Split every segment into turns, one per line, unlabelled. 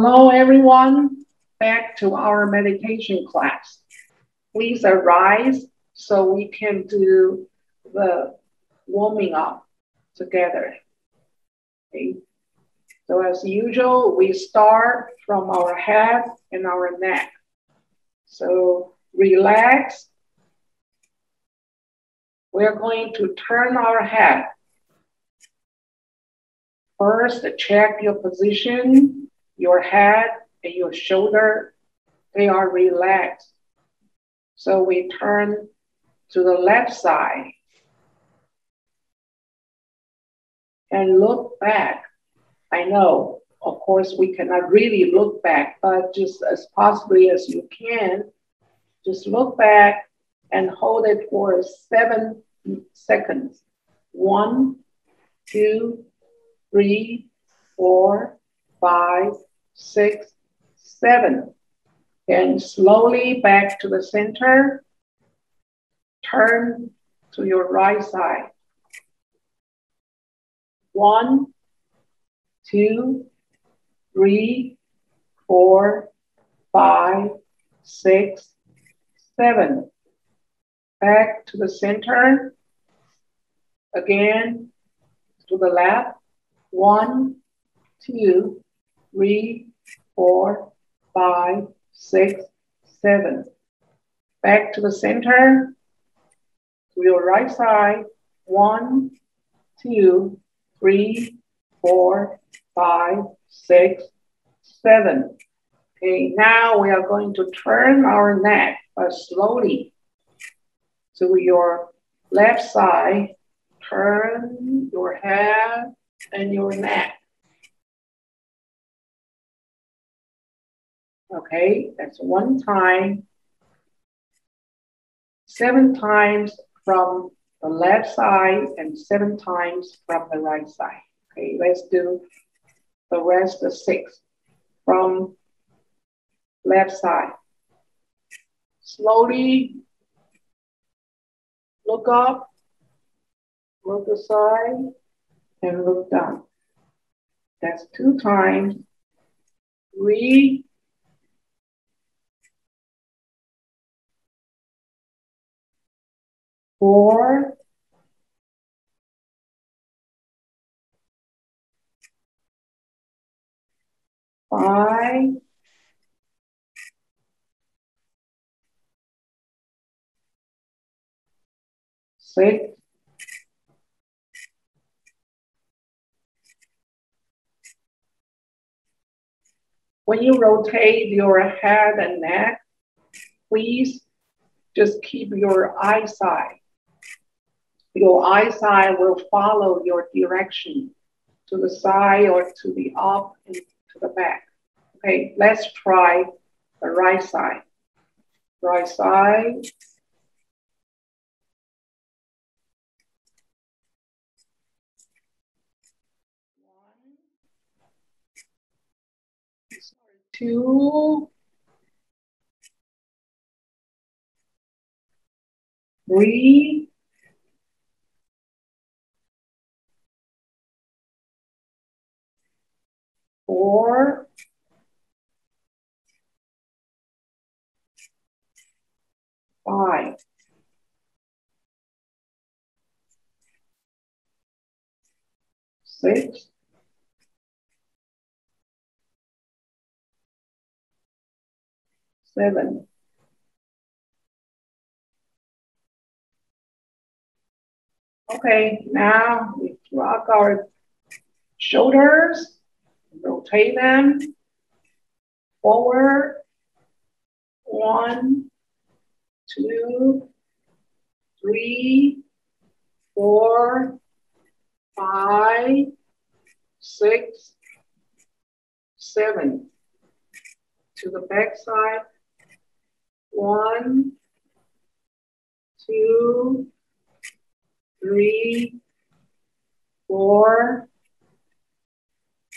Hello, everyone. Back to our meditation class. Please arise so we can do the warming up together. Okay. So as usual, we start from our head and our neck. So relax. We're going to turn our head. First, check your position, your head and your shoulder. They are relaxed. So we turn to the left side and look back. I know, of course, we cannot really look back, but just as possibly as you can, just look back and hold it for 7 seconds. 1, 2, 3, 4, 5, 6, 7. And slowly back to the center. Turn to your right side. 1, 2, 3, 4, 5, 6, 7. Back to the center. Again, to the left. 1, 2, 3, 4, 5, 6, 7. Back to the center. To your right side. 1, 2, 3, 4, 5, 6, 7. Okay, now we are going to turn our neck, but slowly to your left side. Turn your head and your neck. Okay, that's 1 time. 7 times from the left side and 7 times from the right side. Okay, let's do the rest of 6 from left side. Slowly look up, look aside, and look down. That's 2 times. 3, 4, 5, 6, 'When you rotate your head and neck, please just keep your eyesight. Your eyesight will follow your direction to the side or to the up and to the back. Okay, let's try the right side. Right side. One, 2, 3, 4, 5, 6, 7. Okay, now we rock our shoulders, rotate them forward. 1, 2, 3, 4, 5, 6, 7. To the back side. 1, 2, 3, 4,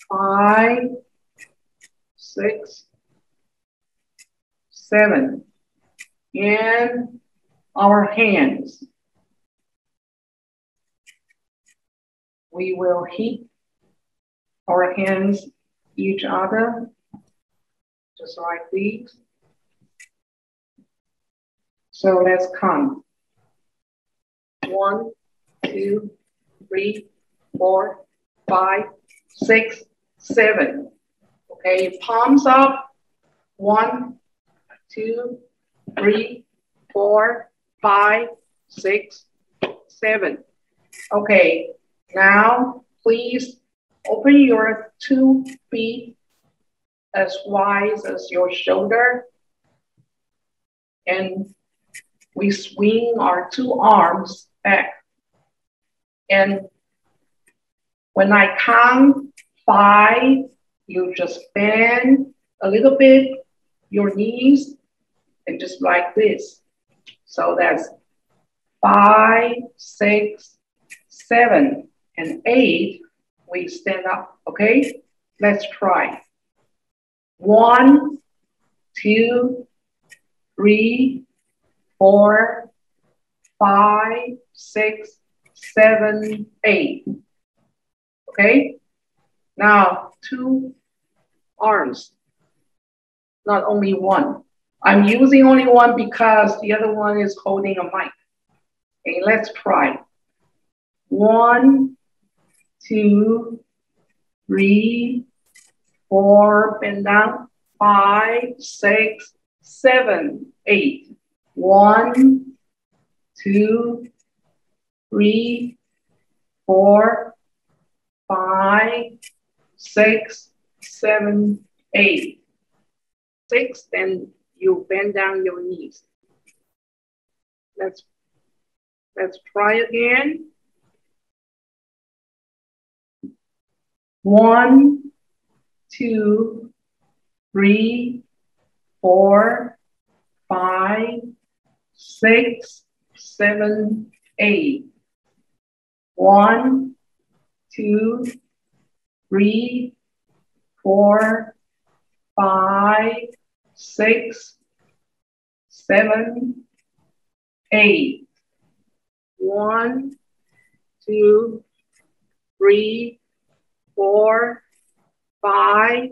5, 6, 7. And our hands. We will hit our hands each other just like these. So let's count. 1, 2, 3, 4, 5, 6, 7. Okay, palms up. 1, 2, 3, 4, 5, 6, 7. Okay, now please open your 2 feet as wide as your shoulder, and we swing our 2 arms back. And when I count 5, you just bend a little bit your knees and just like this. So that's 5, 6, 7, and 8. We stand up, okay? Let's try. 1, 2, 3, 4, 5, 6, 7, 8. Okay? Now 2 arms, not only 1. I'm using only 1 because the other one is holding a mic. Okay, let's try. 1, 2, 3, 4, bend down. 5, 6, 7, 8. 1, 2, 3, 4, 5, 6, 7, 8. 6, then you bend down your knees. Let's try again. 1, 2, 3, 4, 5, 6, 7, 8. 1, 2, 3, 4, 5, 6, 7, 8. 1, 2, 3, 4, 5,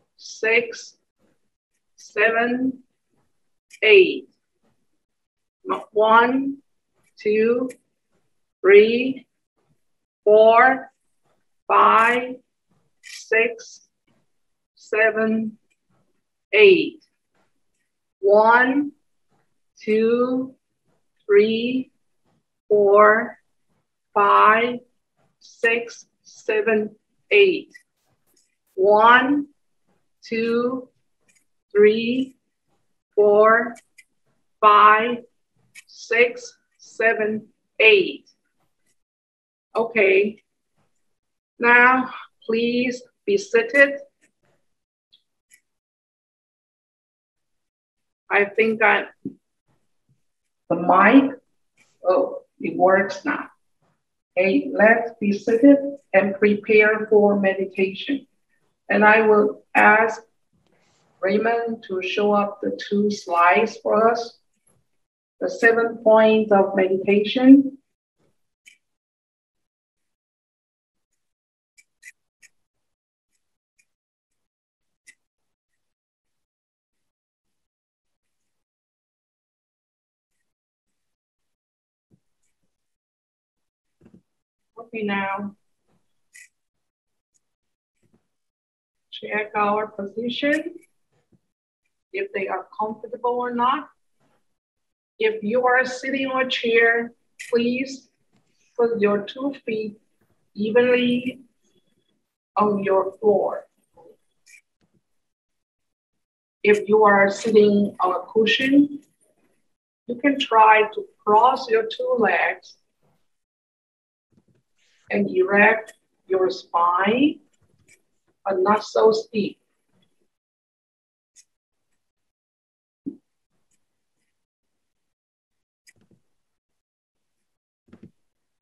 6, 7, 8. 1, 2, 3, 4, 5, 6, 7, 8. 1, 2, 3, 4, 5, 6, 7, 8. 1, 2, 3, 4, 5, 6, 7, 8. Okay. Now, please be seated. I think the mic, oh, it works now. Okay, let's be seated and prepare for meditation. And I will ask Raymond to show up the 2 slides for us. The 7 points of meditation. Okay, now check our position, if they are comfortable or not. If you are sitting on a chair, please put your 2 feet evenly on your floor. If you are sitting on a cushion, you can try to cross your 2 legs and erect your spine, but not so steep.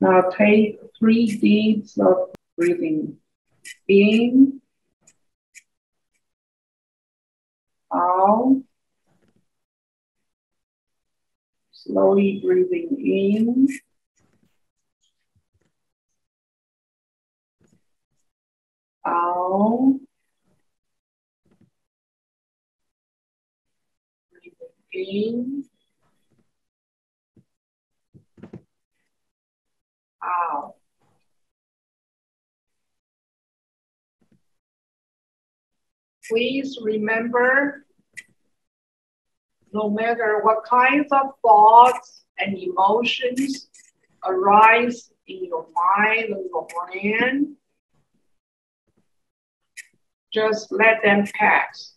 Now take 3 deeps of breathing in, out, slowly breathing in, out, In, out. Please remember, no matter what kinds of thoughts and emotions arise in your mind and your brain, just let them pass.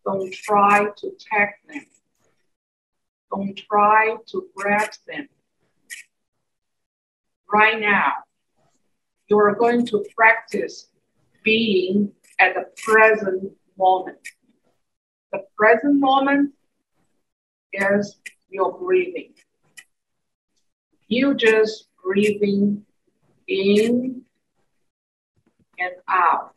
Don't try to tag them. Don't try to grab them. Right now, you're going to practice being at the present moment. The present moment is your breathing. You just breathing in and out.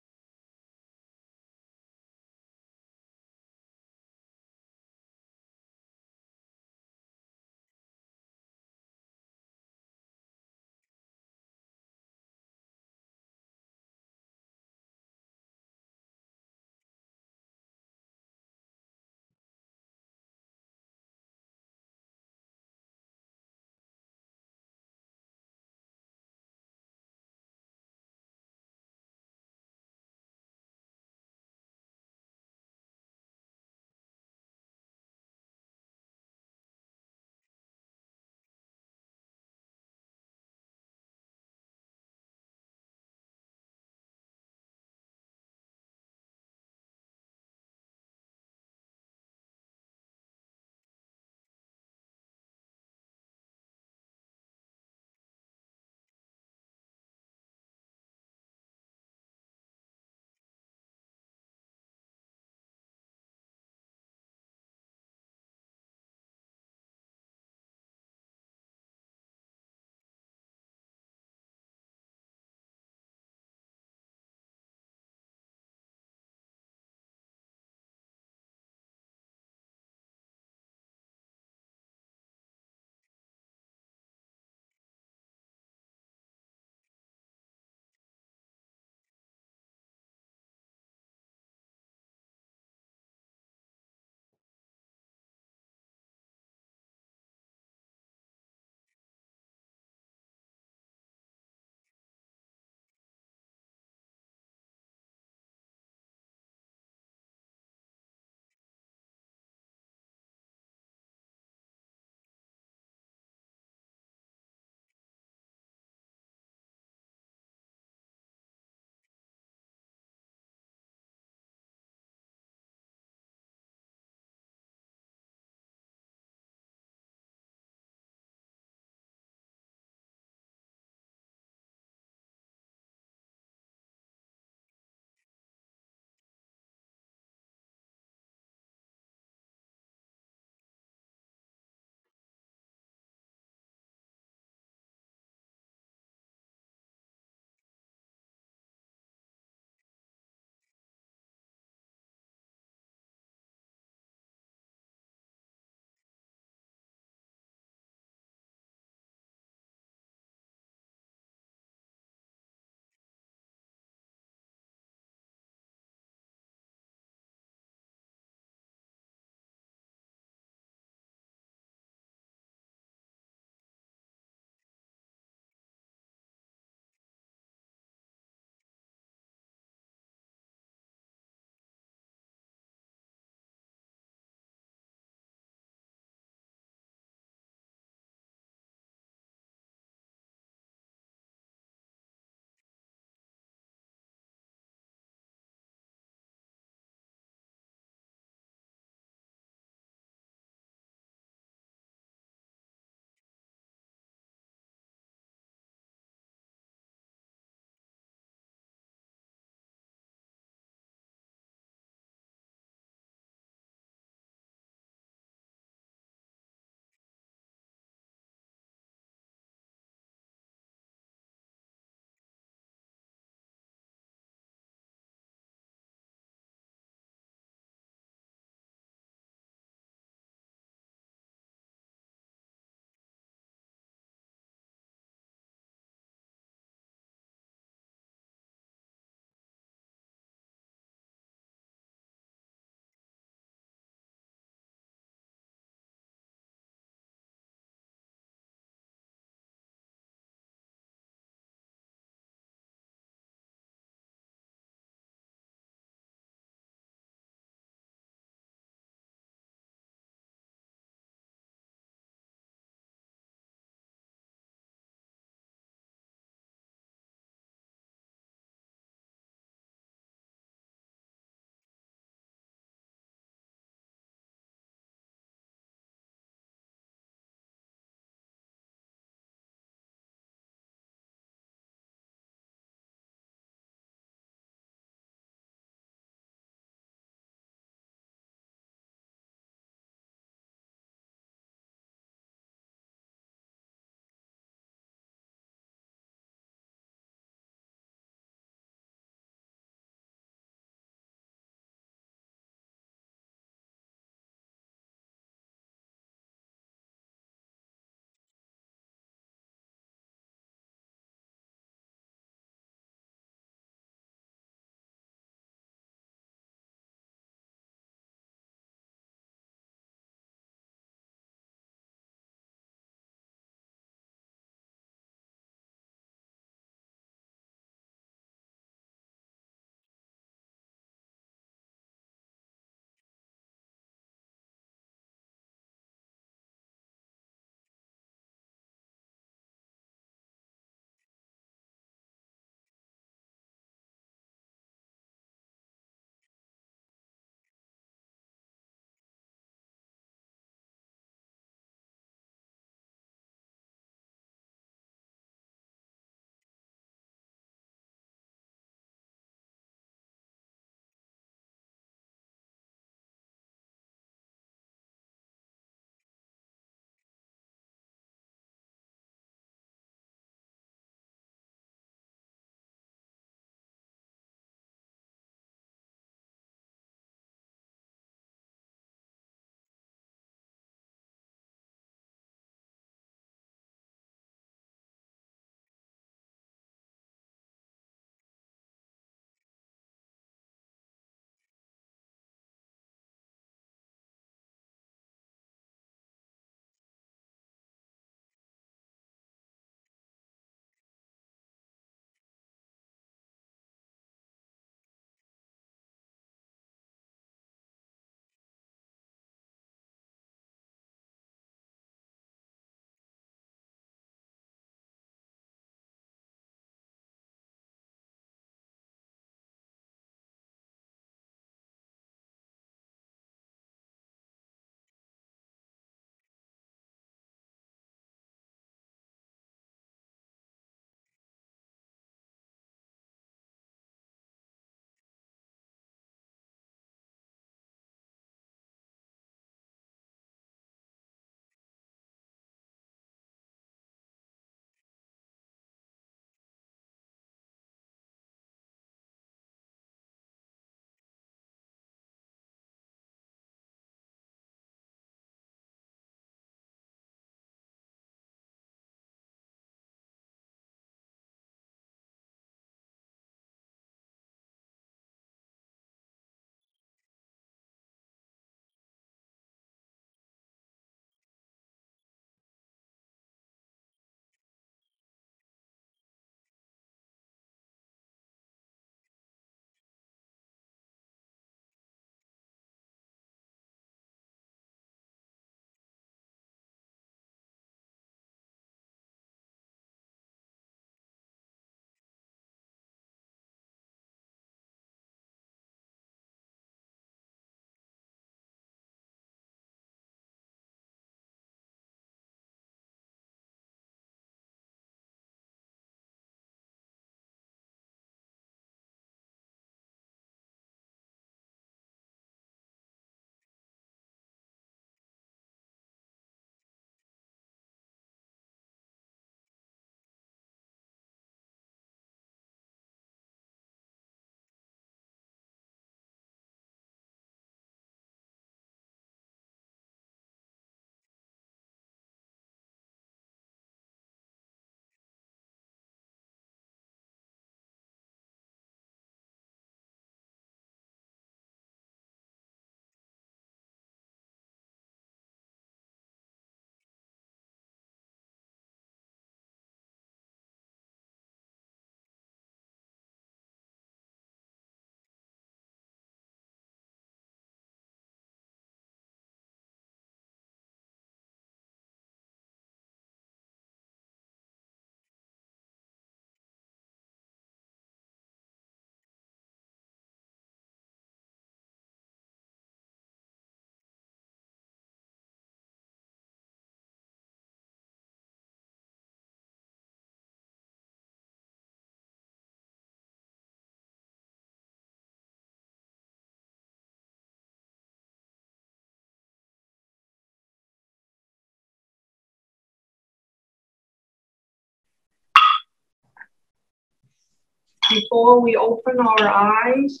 before we open our eyes,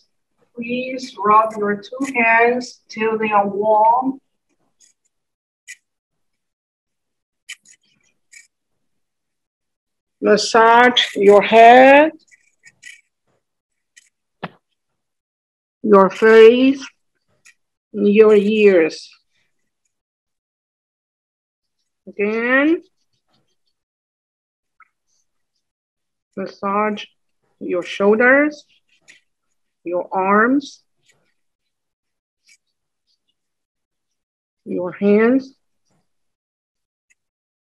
please rub your two hands till they are warm. Massage your head, your face, your ears. Again, massage your shoulders, your arms, your hands,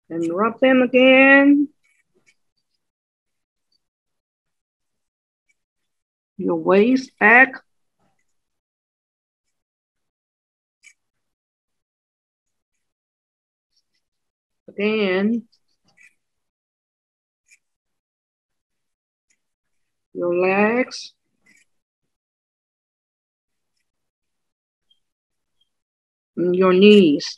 and rub them again. Your waist back. Again, your legs. And your knees.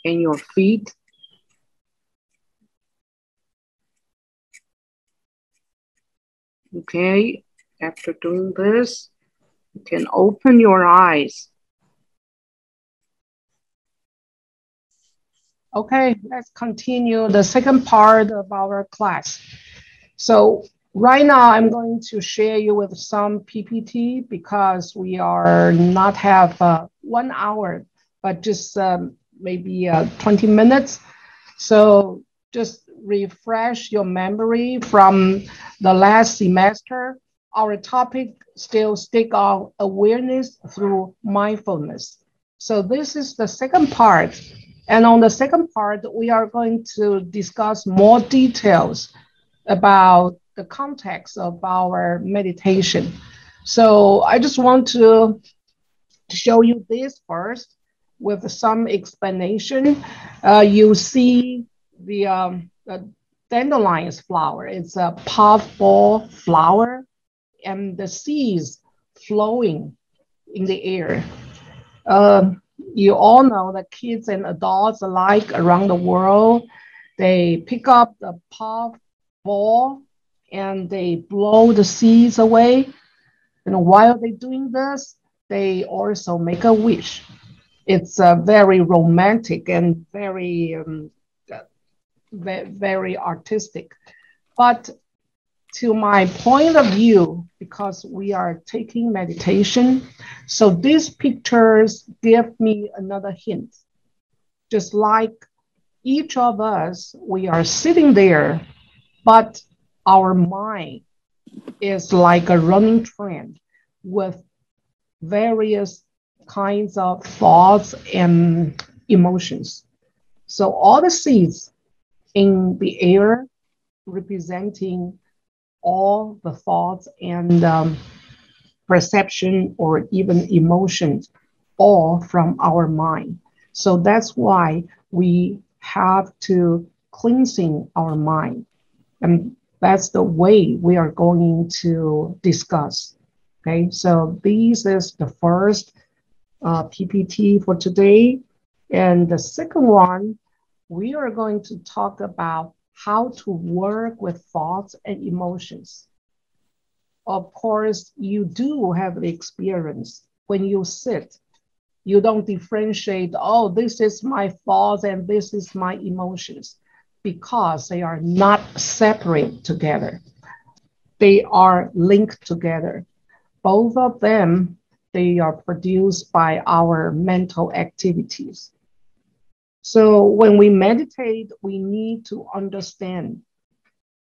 And your feet. Okay, after doing this, you can open your eyes. Okay, let's continue the second part of our class. So right now I'm going to share you with some PPT because we are not have 1 hour, but just maybe 20 minutes. So just refresh your memory from the last semester. Our topic still stick on awareness through mindfulness. So this is the second part. And on the second part, we are going to discuss more details about the context of our meditation. So I just want to show you this first with some explanation. You see the dandelion flower. It's a puffball flower, and the seeds flowing in the air. You all know that kids and adults alike around the world, they pick up the puffball and they blow the seeds away. And while they're doing this, they also make a wish. It's very romantic and very, very artistic. But to my point of view, because we are taking meditation, so these pictures give me another hint. Just like each of us, we are sitting there, but our mind is like a running train with various kinds of thoughts and emotions. So all the seeds in the air representing all the thoughts and perception or even emotions, all from our mind. So that's why we have to cleansing our mind. And that's the way we are going to discuss. Okay, so this is the first PPT for today. And the second one, we are going to talk about how to work with thoughts and emotions. Of course, you do have the experience when you sit. You don't differentiate, oh, this is my thoughts and this is my emotions, because they are not separate together. They are linked together. Both of them, they are produced by our mental activities. So when we meditate, we need to understand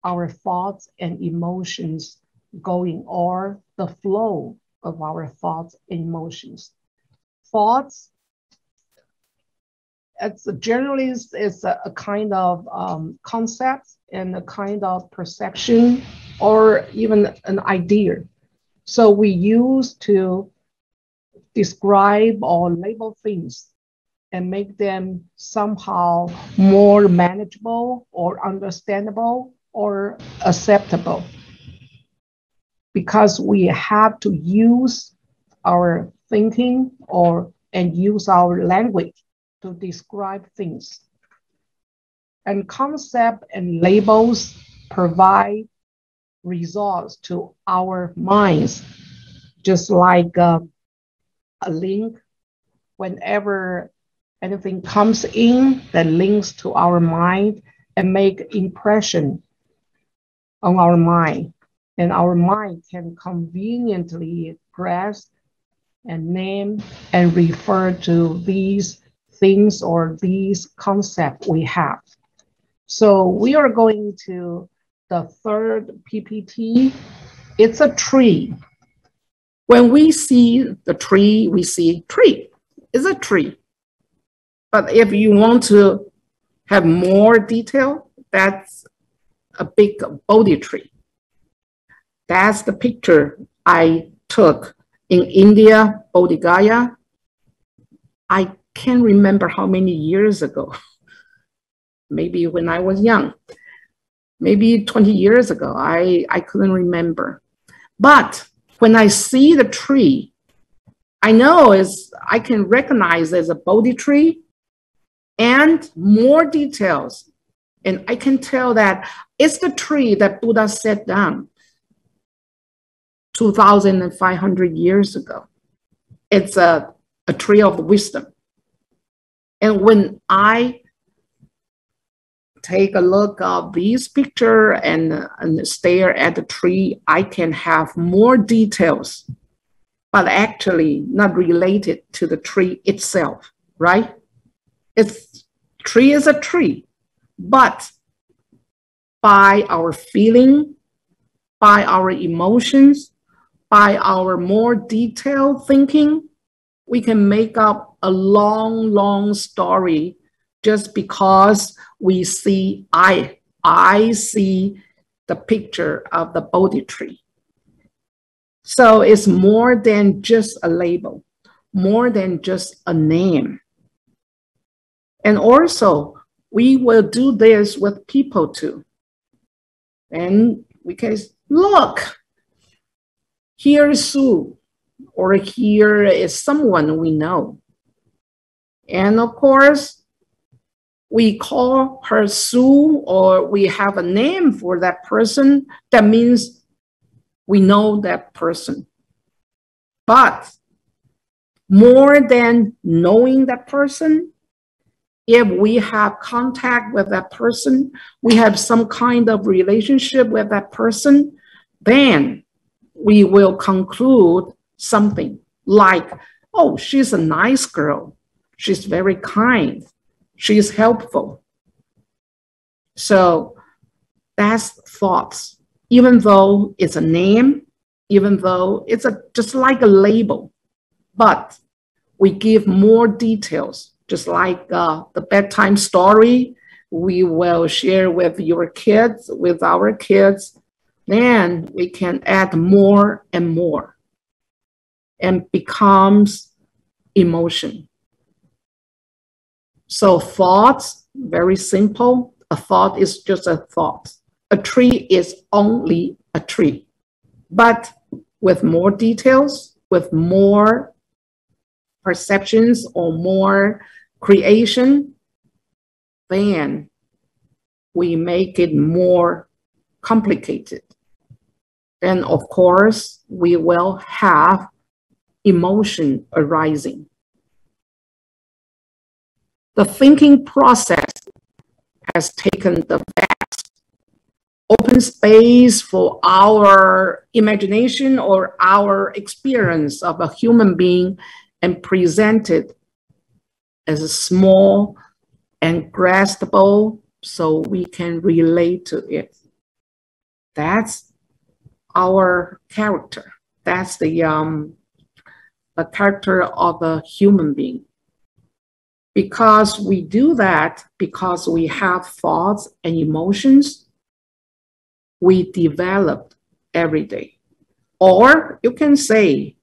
our thoughts and emotions going, or the flow of our thoughts and emotions. Thoughts, it's generally is a kind of concept and a kind of perception or even an idea. So we use to describe or label things and make them somehow more manageable or understandable or acceptable. Because we have to use our thinking and use our language to describe things. And concept and labels provide results to our minds, just like a link. Whenever anything comes in that links to our mind and make impression on our mind, and our mind can conveniently grasp and name and refer to these things or these concepts we have. So we are going to the third PPT. It's a tree. When we see the tree, we see tree. It's a tree. But if you want to have more detail, that's a big Bodhi tree. That's the picture I took in India, Bodhi Gaya. I can't remember how many years ago. Maybe when I was young. Maybe 20 years ago. I couldn't remember. But when I see the tree, I know I can recognize as a Bodhi tree and more details. And I can tell that it's the tree that Buddha set down 2,500 years ago. It's a tree of wisdom. And when I take a look at this picture and stare at the tree, I can have more details, but actually not related to the tree itself, right? Tree is a tree, but by our feeling, by our emotions, by our more detailed thinking, we can make up a long, long story just because we see, I see the picture of the Bodhi tree. So it's more than just a label, more than just a name. And also, we will do this with people too. And we can look, here is Sue, or here is someone we know. And of course, we call her Sue, or we have a name for that person. That means we know that person. But more than knowing that person, if we have contact with that person, we have some kind of relationship with that person, then we will conclude something like, oh, she's a nice girl. She's very kind. She's helpful. So that's thoughts. Even though it's a name, even though it's just like a label, but we give more details. Just like the bedtime story, we will share with your kids, with our kids, then we can add more and more and becomes emotion. So thoughts, very simple. A thought is just a thought. A tree is only a tree, but with more details, with more perceptions or more creation, then we make it more complicated. Then, of course, we will have emotion arising. The thinking process has taken the vast open space for our imagination or our experience of a human being and presented as a small and graspable so we can relate to it. That's our character. That's the character of a human being. Because we do that, because we have thoughts and emotions, we develop every day. Or you can say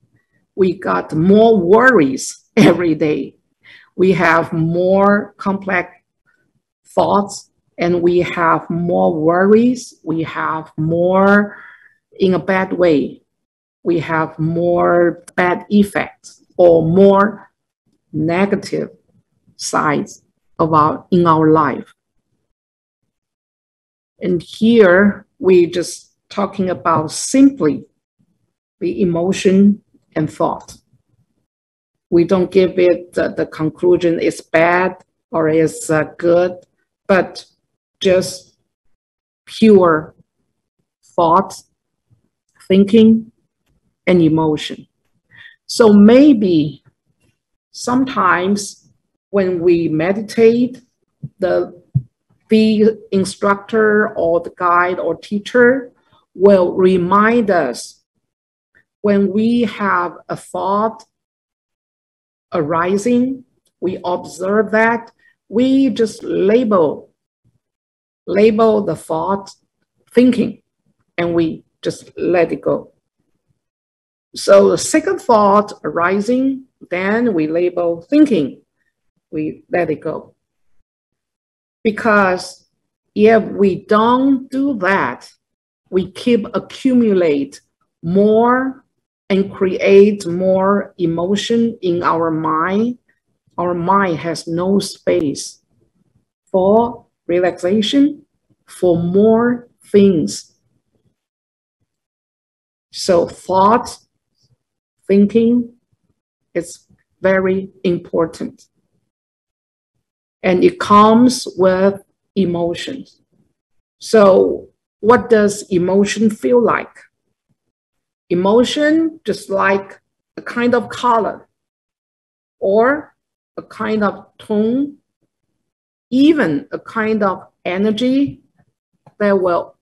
we got more worries every day. We have more complex thoughts and we have more worries. We have more, in a bad way, we have more bad effects or more negative sides in our life. And here we just talking about simply the emotion and thought. We don't give it the conclusion is bad or is good, but just pure thought, thinking, and emotion. So maybe sometimes when we meditate, the instructor or the guide or teacher will remind us when we have a thought arising, we observe that, we just label the thought thinking, and we just let it go. So the second thought arising, then we label thinking, we let it go. Because if we don't do that, we keep accumulate more and create more emotion in our mind. Our mind has no space for relaxation, for more things. So thought, thinking is very important. And it comes with emotions. So what does emotion feel like? Emotion, just like a kind of color or a kind of tone, even a kind of energy that will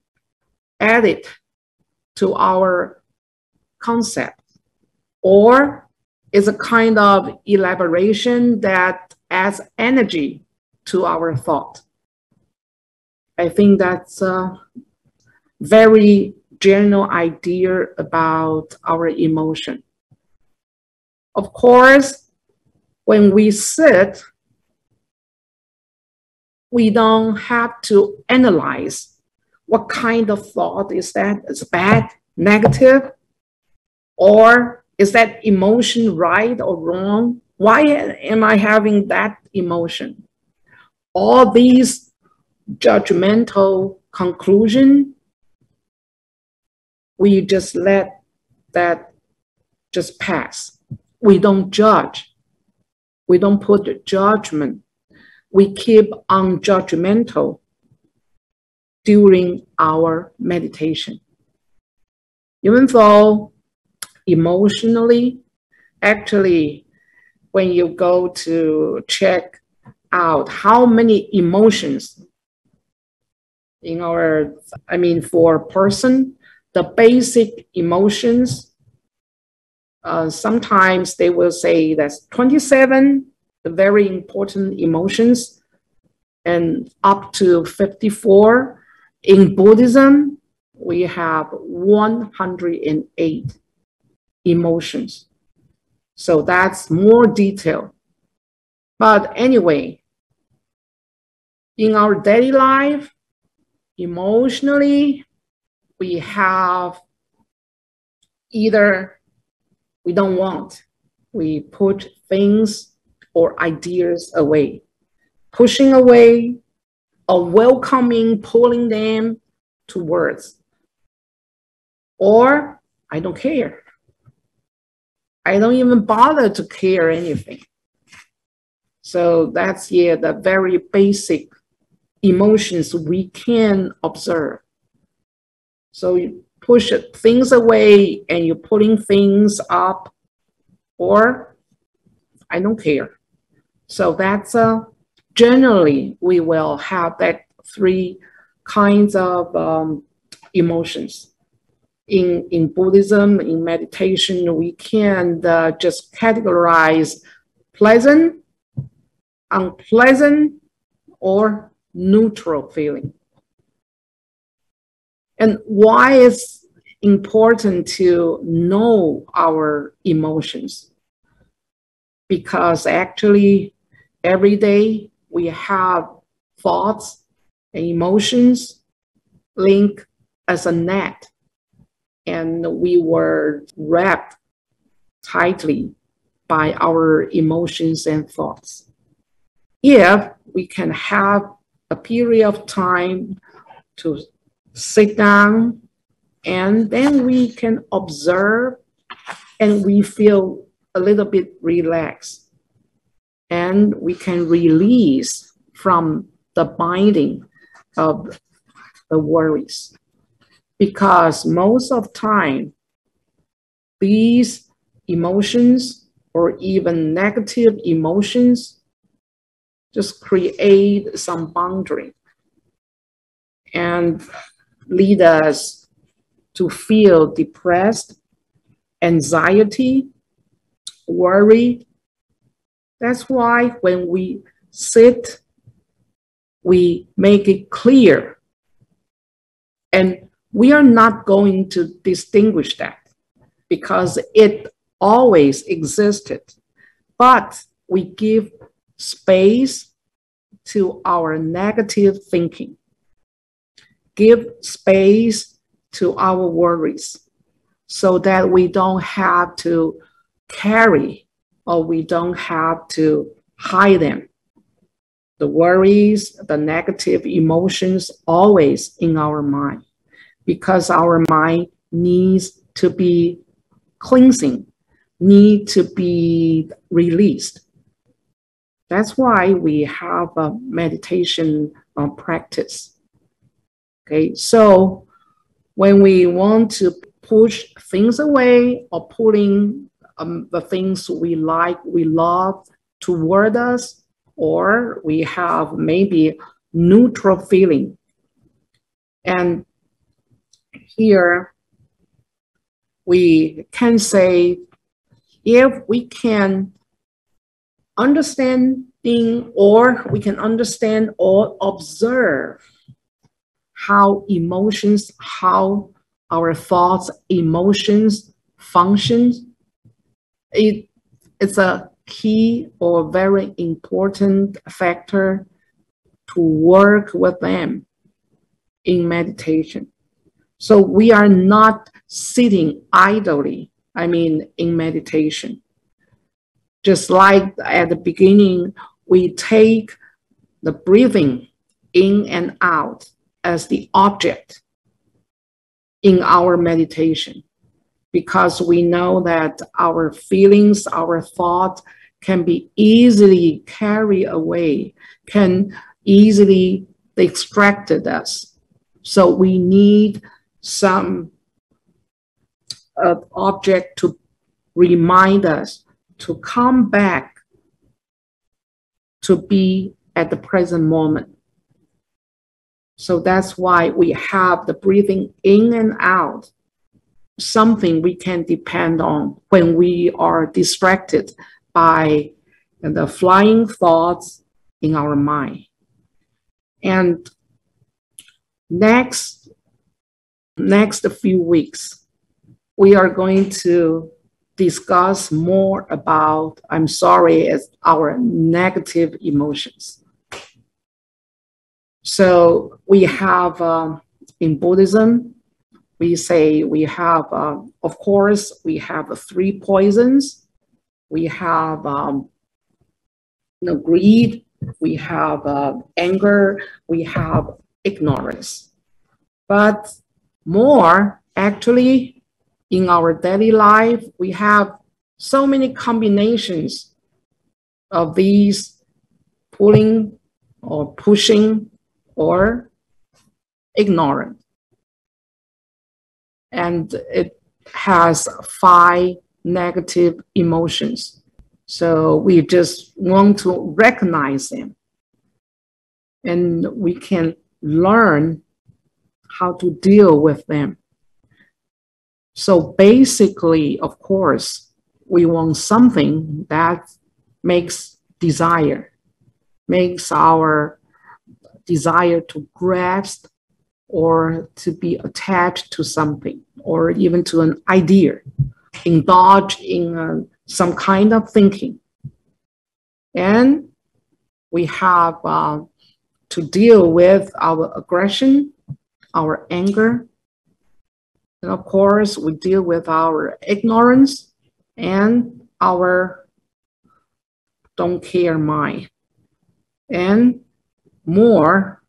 add it to our concept, or is a kind of elaboration that adds energy to our thought. I think that's a very general idea about our emotion. Of course, when we sit, we don't have to analyze what kind of thought is that. Is bad, negative, or is that emotion right or wrong? Why am I having that emotion? All these judgmental conclusion, we just let that just pass. We don't judge. We don't put judgment. We keep unjudgmental during our meditation. Even though emotionally, actually, when you go to check out how many emotions in our, for a person, the basic emotions, sometimes they will say that's 27 very important emotions and up to 54. In Buddhism, we have 108 emotions. So that's more detail. But anyway, in our daily life, emotionally, we have either we don't want, we put things or ideas away, pushing away, or welcoming, pulling them towards, or I don't care. I don't even bother to care anything. So that's, the very basic emotions we can observe. So you push things away and you're putting things up, or I don't care. So that's generally we will have that three kinds of emotions. In Buddhism, in meditation, we can just categorize pleasant, unpleasant, or neutral feeling. And why it's important to know our emotions? Because actually, every day we have thoughts and emotions linked as a net, and we were wrapped tightly by our emotions and thoughts. If we can have a period of time to sit down, and then we can observe and we feel a little bit relaxed, and we can release from the binding of the worries. Because most of the time, these emotions or even negative emotions just create some boundary and lead us to feel depressed, anxiety, worry. That's why when we sit, we make it clear. And we are not going to distinguish that because it always existed. But we give space to our negative thinking, give space to our worries so that we don't have to carry or we don't have to hide them. The worries, the negative emotions always in our mind, because our mind needs to be cleansing, need to be released. That's why we have a meditation practice. Okay, so when we want to push things away or pulling the things we like, we love toward us, or we have maybe neutral feeling. And here we can say, if we can understanding, or we can understand or observe how emotions, how our thoughts, emotions functions, it's a key or very important factor to work with them in meditation. So we are not sitting idly, in meditation. Just like at the beginning, we take the breathing in and out as the object in our meditation, because we know that our feelings, our thoughts can be easily carried away, can easily distracted us. So we need some object to remind us to come back to be at the present moment. So that's why we have the breathing in and out, something we can depend on when we are distracted by the flying thoughts in our mind. And next few weeks, we are going to discuss more about, as our negative emotions. So we have, in Buddhism, we say we have, of course, we have 3 poisons. We have greed, we have anger, we have ignorance. But more, actually, in our daily life, we have so many combinations of these pulling or pushing or ignorant. And it has 5 negative emotions. So we just want to recognize them, and we can learn how to deal with them. So basically, of course, we want something that makes desire, makes our desire to grasp or to be attached to something, or even to an idea, indulge in some kind of thinking. And we have to deal with our aggression, our anger, and of course, we deal with our ignorance and our don't care mind. And more,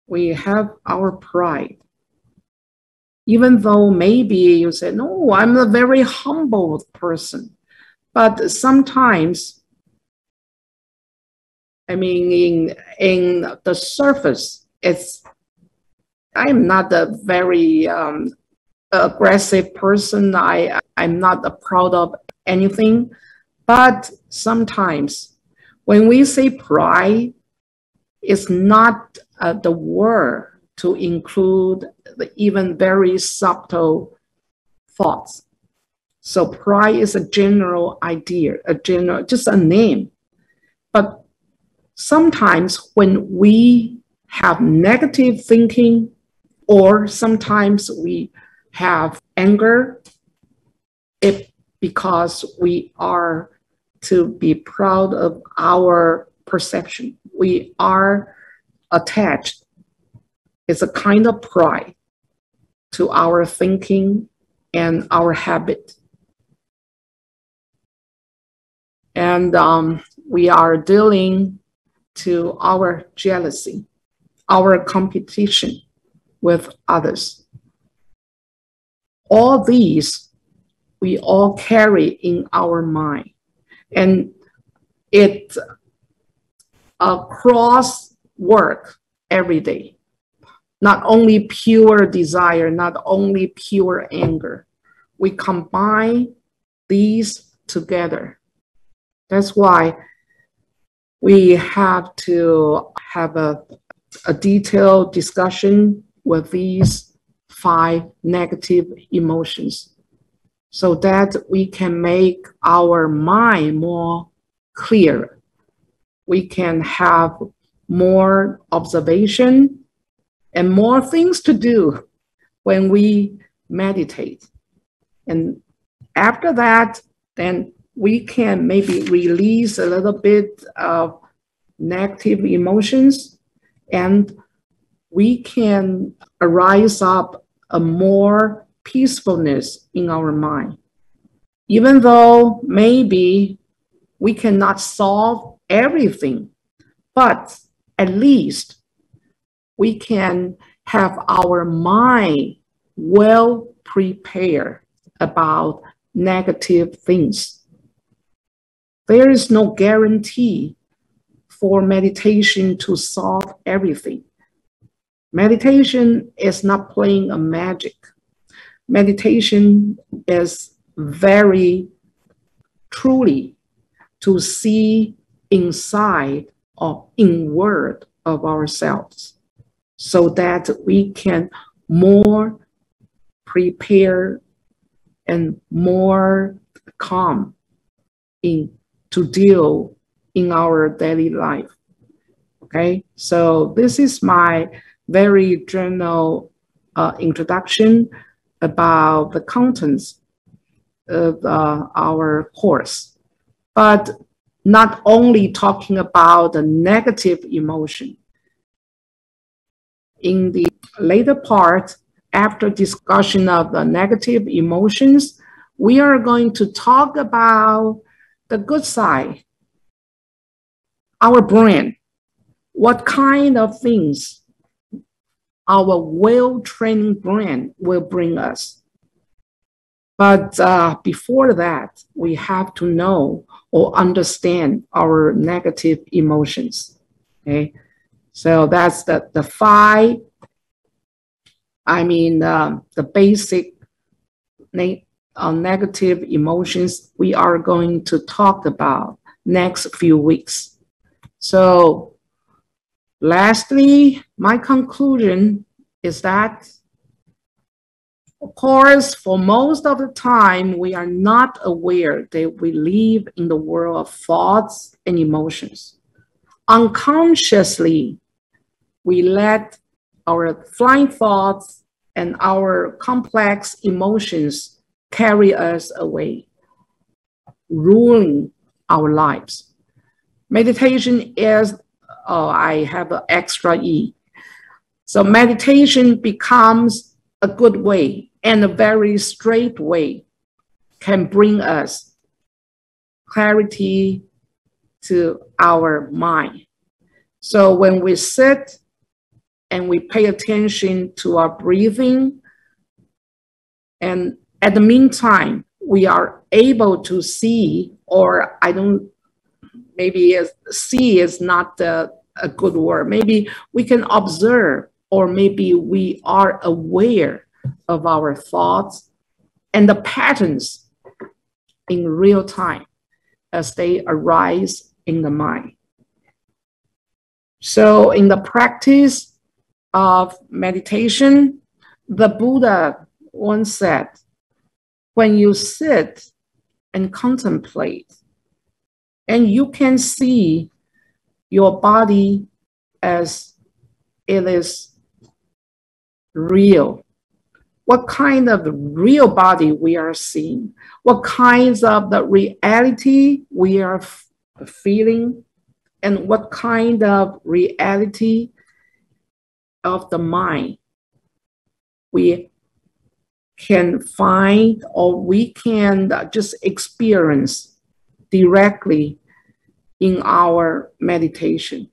we have our pride. Even though maybe you say, no, I'm a very humble person. But sometimes, I mean, in the surface, I'm not a very aggressive person. I'm not proud of anything. But sometimes when we say pride, it's not the word to include the even very subtle thoughts. So pride is a general idea, just a name. But sometimes when we have negative thinking, or sometimes we have anger, it's because we are to be proud of our perception. We are attached. It's a kind of pride to our thinking and our habit. And we are dealing to our jealousy, our competition with others. All these we all carry in our mind, and it cross work every day. Not only pure desire, not only pure anger. We combine these together. That's why we have to have a detailed discussion with these 5 negative emotions so that we can make our mind more clear. We can have more observation and more things to do when we meditate. And after that, then we can maybe release a little bit of negative emotions, and we can arise up a more peacefulness in our mind. Even though maybe we cannot solve everything, but at least we can have our mind well prepared about negative things. There is no guarantee for meditation to solve everything. Meditation is not playing a magic. Meditation is very truly to see inside or inward of ourselves, so that we can more prepare and more calm to deal in our daily life. Okay, so this is my very general introduction about the contents of our course, but not only talking about the negative emotion. In the later part, after discussion of the negative emotions, we are going to talk about the good side, our brain, what kind of things our well-trained brain will bring us. But before that, we have to know or understand our negative emotions. Okay, so that's the 5. I mean, the basic negative emotions we are going to talk about next few weeks. So lastly, my conclusion is that, of course, for most of the time, we are not aware that we live in the world of thoughts and emotions. Unconsciously, we let our flying thoughts and our complex emotions carry us away, ruling our lives. Meditation is, oh, I have an extra E. So meditation becomes a good way, and a very straight way can bring us clarity to our mind. So when we sit and we pay attention to our breathing. And at the meantime, we are able to see, or maybe see is not a good word. Maybe we can observe, or maybe we are aware of our thoughts and the patterns in real time as they arise in the mind. So in the practice of meditation, the Buddha once said, when you sit and contemplate, and you can see your body as it is real. What kind of real body we are seeing? What kinds of the reality we are feeling? And what kind of reality of the mind we can find, or we can just experience directly in our meditation.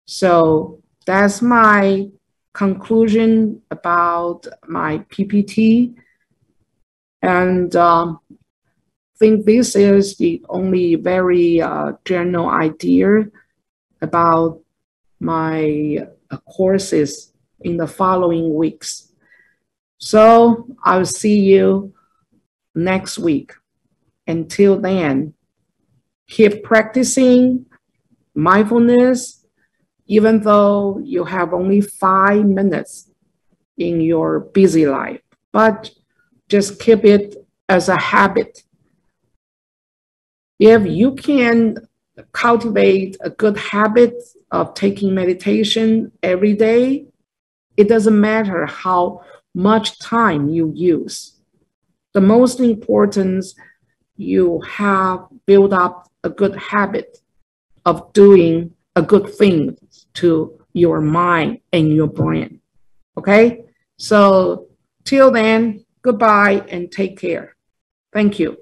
So that's my conclusion about my PPT. And I think this is the only very general idea about my courses in the following weeks. So I'll see you next week. Until then, keep practicing mindfulness, even though you have only 5 minutes in your busy life, but just keep it as a habit. If you can cultivate a good habit of taking meditation every day, it doesn't matter how much time you use. The most important, you have built up a good habit of doing a good thing to your mind and your brain. Okay? So till then, goodbye and take care. Thank you.